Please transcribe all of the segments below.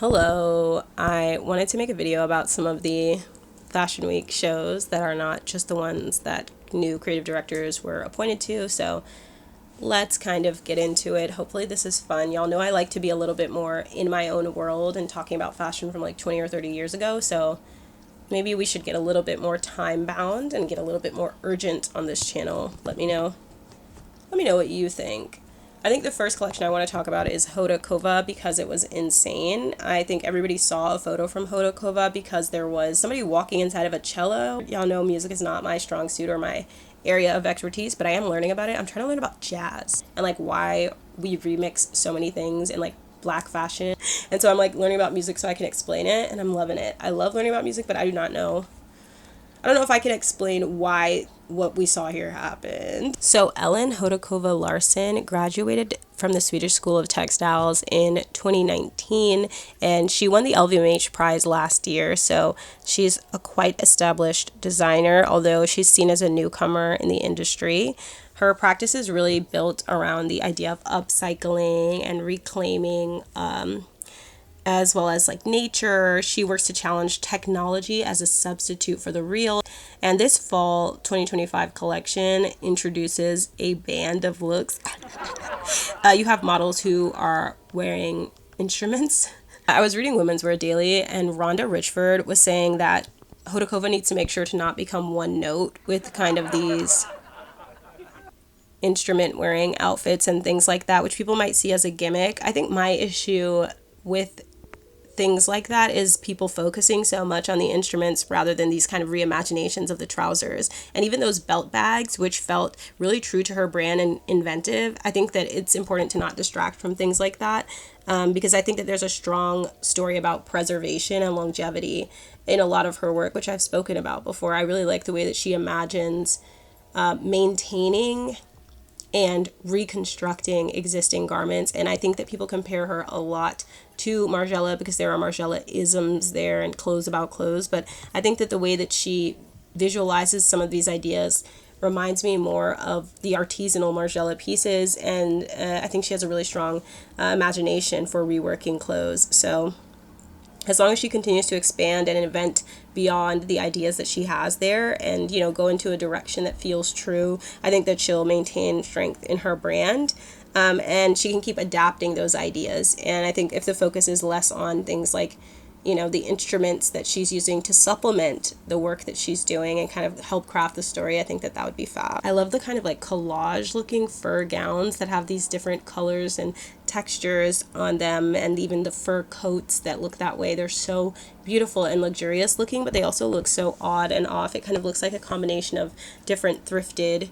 Hello, I wanted to make a video about some of the Fashion Week shows that are not just the ones that new creative directors were appointed to, so let's kind of get into it. Hopefully this is fun. Y'all know I like to be a little bit more in my own world and talking about fashion from like 20 or 30 years ago, so maybe we should get a little bit more time bound and get a little bit more urgent on this channel. Let me know what you think. I think the first collection I want to talk about is Hodakova because it was insane. I think everybody saw a photo from Hodakova because there was somebody walking inside of a cello. Y'all know music is not my strong suit or my area of expertise, but I am learning about it. I'm trying to learn about jazz and like why we remix so many things in like black fashion. And so I'm like learning about music so I can explain it, and I'm loving it. I love learning about music, but I don't know if I can explain why what we saw here happened. So Ellen Hodakova Larsen graduated from the Swedish School of Textiles in 2019, and she won the LVMH prize last year. So she's a quite established designer, although she's seen as a newcomer in the industry. Her practice is really built around the idea of upcycling and reclaiming as well as like nature. She works to challenge technology as a substitute for the real. And this fall 2025 collection introduces a band of looks. You have models who are wearing instruments. I was reading Women's Wear Daily, and Rhonda Richford was saying that Hodakova needs to make sure to not become one note with kind of these instrument wearing outfits and things like that, which people might see as a gimmick. I think my issue with things like that is people focusing so much on the instruments rather than these kind of reimaginations of the trousers. And even those belt bags, which felt really true to her brand and inventive, I think that it's important to not distract from things like that, because I think that there's a strong story about preservation and longevity in a lot of her work, which I've spoken about before. I really like the way that she imagines maintaining and reconstructing existing garments. And I think that people compare her a lot to Margiela because there are Margiela-isms there and clothes about clothes. But I think that the way that she visualizes some of these ideas reminds me more of the artisanal Margiela pieces. And I think she has a really strong imagination for reworking clothes. So as long as she continues to expand and invent beyond the ideas that she has there and, you know, go into a direction that feels true, I think that she'll maintain strength in her brand. And she can keep adapting those ideas. And I think if the focus is less on things like, you know, the instruments that she's using to supplement the work that she's doing and kind of help craft the story, I think that would be fab. I love the kind of like collage looking fur gowns that have these different colors and textures on them, and even the fur coats that look that way. They're so beautiful and luxurious looking, but they also look so odd and off. It kind of looks like a combination of different thrifted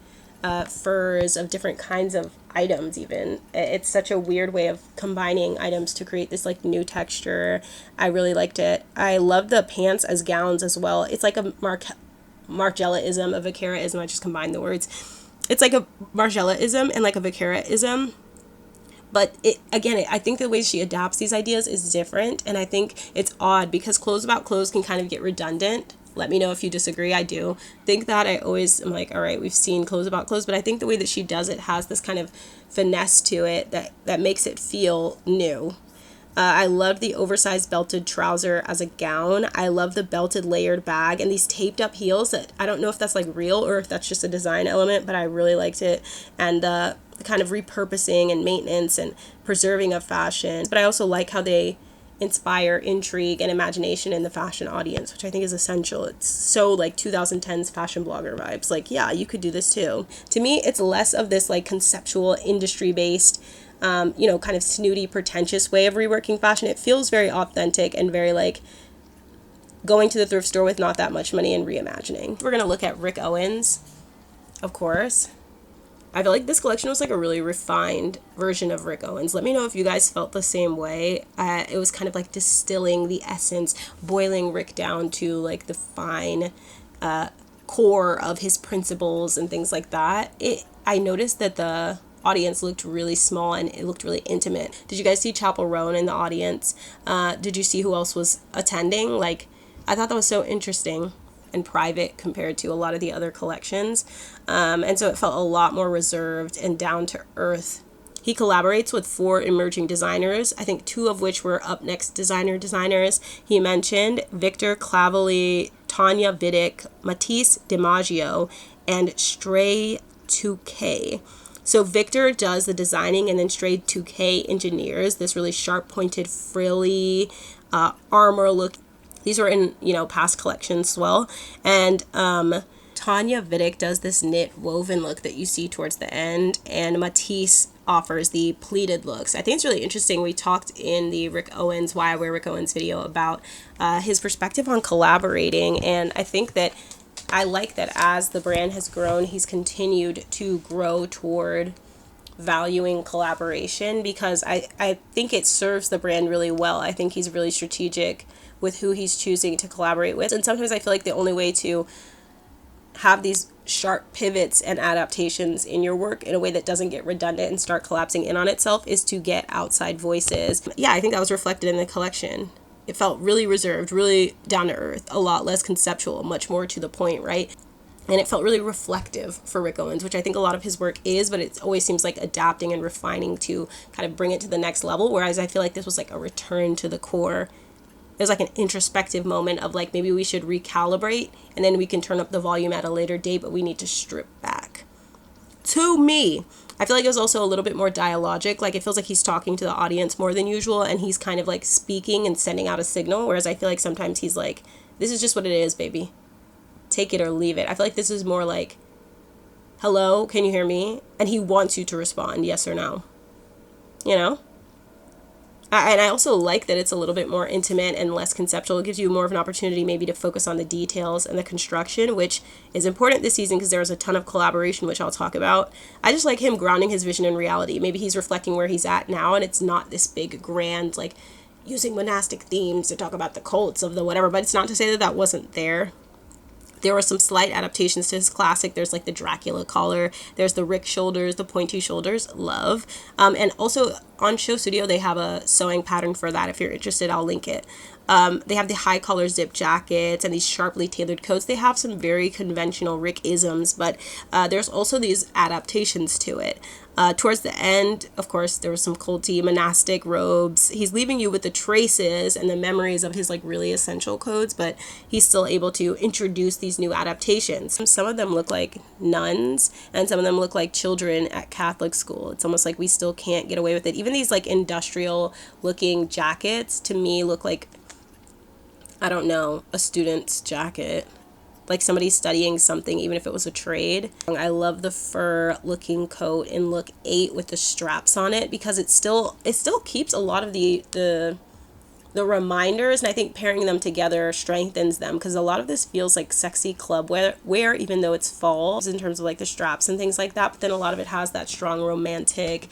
furs of different kinds of items. Even it's such a weird way of combining items to create this like new texture. I really liked it. I love the pants as gowns as well. It's like a Margiela-ism, a Vaquera-ism. I just combined the words. It's like a Margiela-ism and like a Vaquera-ism. But I think the way she adapts these ideas is different, and I think it's odd because clothes about clothes can kind of get redundant. Let me know if you disagree. I do think that. I always am like, all right, we've seen clothes about clothes, but I think the way that she does it has this kind of finesse to it that makes it feel new. I love the oversized belted trouser as a gown. I love the belted layered bag and these taped up heels that I don't know if that's like real or if that's just a design element, but I really liked it. And the kind of repurposing and maintenance and preserving of fashion. But I also like how they inspire intrigue and imagination in the fashion audience, which I think is essential. It's so like 2010s fashion blogger vibes. Like, yeah, you could do this too. To me, it's less of this like conceptual industry based kind of snooty, pretentious way of reworking fashion. It feels very authentic and very like going to the thrift store with not that much money and reimagining. We're going to look at Rick Owens, of course. I feel like this collection was like a really refined version of Rick Owens. Let me know if you guys felt the same way. It was kind of like distilling the essence, boiling Rick down to like the fine core of his principles and things like that. I noticed that the audience looked really small and it looked really intimate. Did you guys see Chapel Roan in the audience? Did you see who else was attending? Like, I thought that was so interesting and private compared to a lot of the other collections. And so it felt a lot more reserved and down to earth He collaborates with 4 emerging designers, I think 2 of which were up next designers. He mentioned Victor Clavelli, Tanya Vidic, Matisse DiMaggio, and Stray 2K. So Victor does the designing, and then Stray 2K engineers this really sharp pointed frilly armor look. These were in, past collections as well. And Tanya Vidic does this knit woven look that you see towards the end, and Matisse offers the pleated looks. I think it's really interesting. We talked in the Rick Owens, Why I Wear Rick Owens video about his perspective on collaborating, and I think that I like that as the brand has grown, he's continued to grow toward valuing collaboration, because I think it serves the brand really well. I think he's really strategic with who he's choosing to collaborate with. And sometimes I feel like the only way to have these sharp pivots and adaptations in your work in a way that doesn't get redundant and start collapsing in on itself is to get outside voices. Yeah, I think that was reflected in the collection. It felt really reserved, really down to earth, a lot less conceptual, much more to the point, right? And it felt really reflective for Rick Owens, which I think a lot of his work is, but it always seems like adapting and refining to kind of bring it to the next level. Whereas I feel like this was like a return to the core. It was like an introspective moment of like, maybe we should recalibrate and then we can turn up the volume at a later date, but we need to strip back. To me, I feel like it was also a little bit more dialogic. Like, it feels like he's talking to the audience more than usual, and he's kind of like speaking and sending out a signal. Whereas I feel like sometimes he's like, this is just what it is, baby. Take it or leave it. I feel like this is more like, hello, can you hear me? And he wants you to respond, yes or no. And I also like that it's a little bit more intimate and less conceptual. It gives you more of an opportunity maybe to focus on the details and the construction, which is important this season because there was a ton of collaboration, which I'll talk about. I just like him grounding his vision in reality. Maybe he's reflecting where he's at now, and it's not this big, grand, like, using monastic themes to talk about the cults of the whatever. But it's not to say that that wasn't there. There were some slight adaptations to his classic. There's like the Dracula collar. There's the Rick shoulders, the pointy shoulders. Love. And also on Show Studio, they have a sewing pattern for that. If you're interested, I'll link it. They have the high collar zip jackets and these sharply tailored coats. They have some very conventional Rick-isms, but there's also these adaptations to it. Towards the end, of course, there was some culty monastic robes. He's leaving you with the traces and the memories of his like really essential codes, but he's still able to introduce these new adaptations. Some of them look like nuns, and some of them look like children at Catholic school. It's almost like we still can't get away with it. Even these like industrial looking jackets to me look like, I don't know, a student's jacket. Like somebody studying something, even if it was a trade. I love the fur looking coat in look 8 with the straps on it, because it still keeps a lot of the reminders, and I think pairing them together strengthens them, because a lot of this feels like sexy club wear, even though it's fall, in terms of like the straps and things like that. But then a lot of it has that strong romantic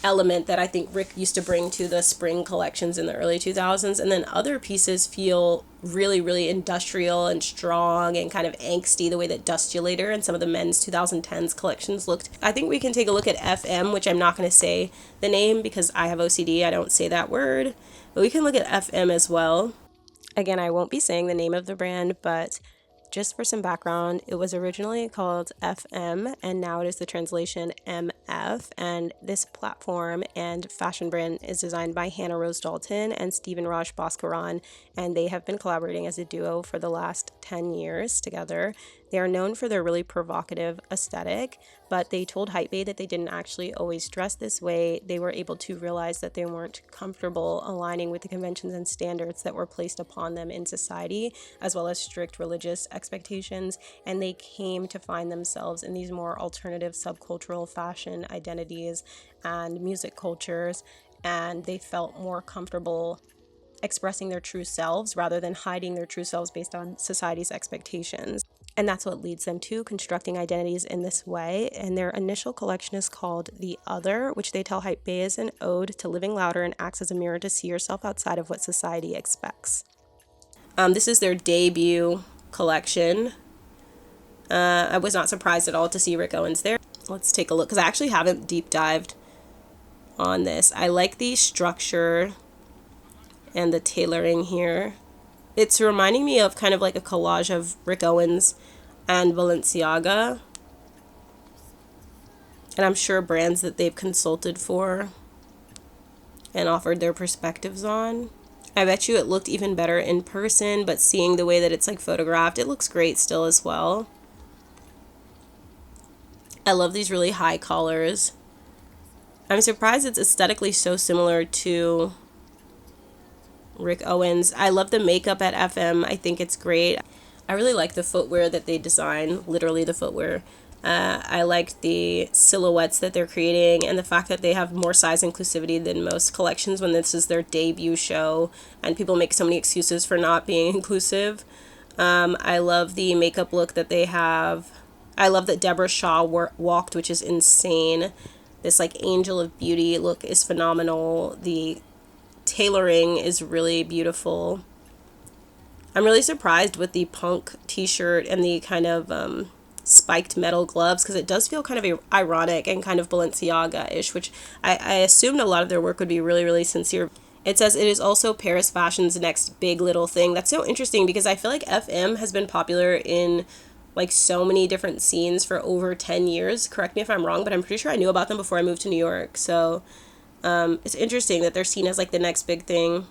element that I think Rick used to bring to the spring collections in the early 2000s. And then other pieces feel really, really industrial and strong and kind of angsty, the way that Dustulator and some of the men's 2010s collections looked. I think we can take a look at FM, which I'm not going to say the name because I have OCD. I don't say that word. But we can look at FM as well. Again, I won't be saying the name of the brand, but just for some background, it was originally called FM, and now it is the translation MF. And this platform and fashion brand is designed by Hannah Rose Dalton and Stephen Raj Bhaskaran, and they have been collaborating as a duo for the last 10 years together. They are known for their really provocative aesthetic, but they told Hypebae that they didn't actually always dress this way. They were able to realize that they weren't comfortable aligning with the conventions and standards that were placed upon them in society, as well as strict religious expectations, and they came to find themselves in these more alternative subcultural fashion identities and music cultures, and they felt more comfortable expressing their true selves rather than hiding their true selves based on society's expectations. And that's what leads them to constructing identities in this way. And their initial collection is called The Other, which they tell Hypebae is an ode to living louder and acts as a mirror to see yourself outside of what society expects. This is their debut collection. I was not surprised at all to see Rick Owens there. Let's take a look, because I actually haven't deep dived on this. I like the structure and the tailoring here. It's reminding me of kind of like a collage of Rick Owens and Balenciaga. And I'm sure brands that they've consulted for and offered their perspectives on. I bet you it looked even better in person, but seeing the way that it's like photographed, it looks great still as well. I love these really high collars. I'm surprised it's aesthetically so similar to Rick Owens. I love the makeup at FM. I think it's great. I really like the footwear that they design, literally the footwear. I like the silhouettes that they're creating and the fact that they have more size inclusivity than most collections when this is their debut show and people make so many excuses for not being inclusive. I love the makeup look that they have. I love that Deborah Shaw walked, which is insane. This like angel of beauty look is phenomenal. The tailoring is really beautiful. I'm really surprised with the punk t-shirt and the kind of spiked metal gloves, because it does feel kind of ironic and kind of Balenciaga-ish, which I assumed a lot of their work would be really, really sincere. It says it is also Paris fashion's next big little thing. That's so interesting because I feel like FM has been popular in like so many different scenes for over 10 years. Correct me if I'm wrong, but I'm pretty sure I knew about them before I moved to New York. So it's interesting that they're seen as like the next big thing.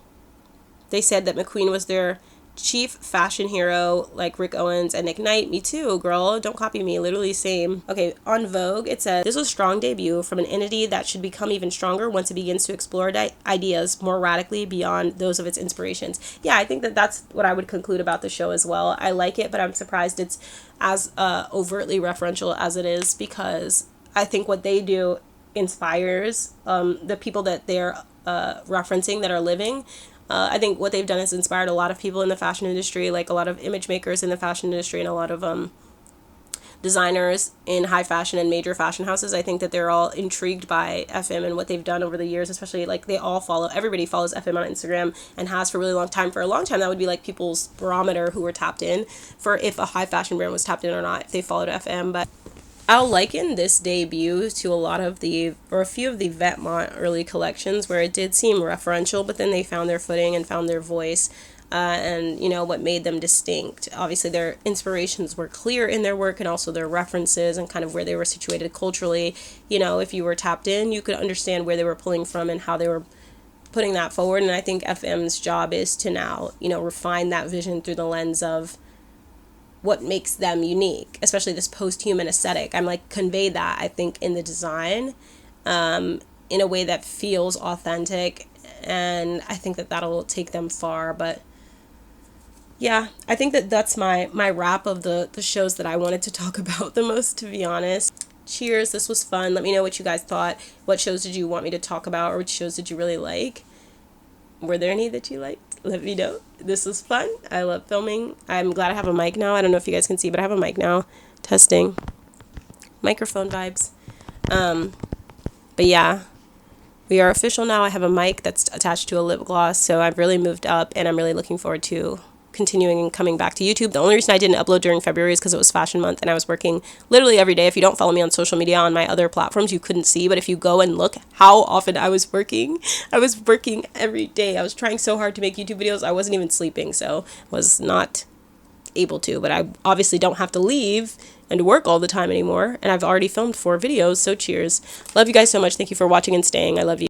They said that McQueen was their chief fashion hero, like Rick Owens and Nick Knight. Me too, girl. Don't copy me. Literally same. Okay, on Vogue, it says, this was a strong debut from an entity that should become even stronger once it begins to explore ideas more radically beyond those of its inspirations. Yeah, I think that that's what I would conclude about the show as well. I like it, but I'm surprised it's as overtly referential as it is, because I think what they do inspires the people that they're referencing that are living. I think what they've done has inspired a lot of people in the fashion industry, like a lot of image makers in the fashion industry and a lot of designers in high fashion and major fashion houses. I think that they're all intrigued by FM and what they've done over the years, especially like everybody follows FM on Instagram and has for a really long time. For a long time, that would be like people's barometer who were tapped in for if a high fashion brand was tapped in or not, if they followed FM. But I'll liken this debut to a few of the Vetements early collections where it did seem referential, but then they found their footing and found their voice, and you know what made them distinct. Obviously, their inspirations were clear in their work and also their references and kind of where they were situated culturally. You know, if you were tapped in, you could understand where they were pulling from and how they were putting that forward. And I think FM's job is to now, you know, refine that vision through the lens of what makes them unique, especially this post-human aesthetic. I'm like convey that, I think, in the design in a way that feels authentic, and I think that that'll take them far. But yeah, I think that that's my wrap of the shows that I wanted to talk about the most, to be honest. Cheers, this was fun. Let me know what you guys thought. What shows did you want me to talk about, or which shows did you really like? Were there any that you liked? Let me know. This was fun. I love filming. I'm glad I have a mic now. I don't know if you guys can see, but I have a mic now. Testing. Microphone vibes. But yeah, we are official now. I have a mic that's attached to a lip gloss, so I've really moved up, and I'm really looking forward to continuing and coming back to YouTube. The only reason I didn't upload during February is because it was fashion month and I was working literally every day. If you don't follow me on social media on my other platforms, you couldn't see, but if you go and look how often I was working every day. I was trying so hard to make YouTube videos. I wasn't even sleeping, so was not able to, but I obviously don't have to leave and work all the time anymore, and I've already filmed 4 videos, so cheers. Love you guys so much. Thank you for watching and staying. I love you.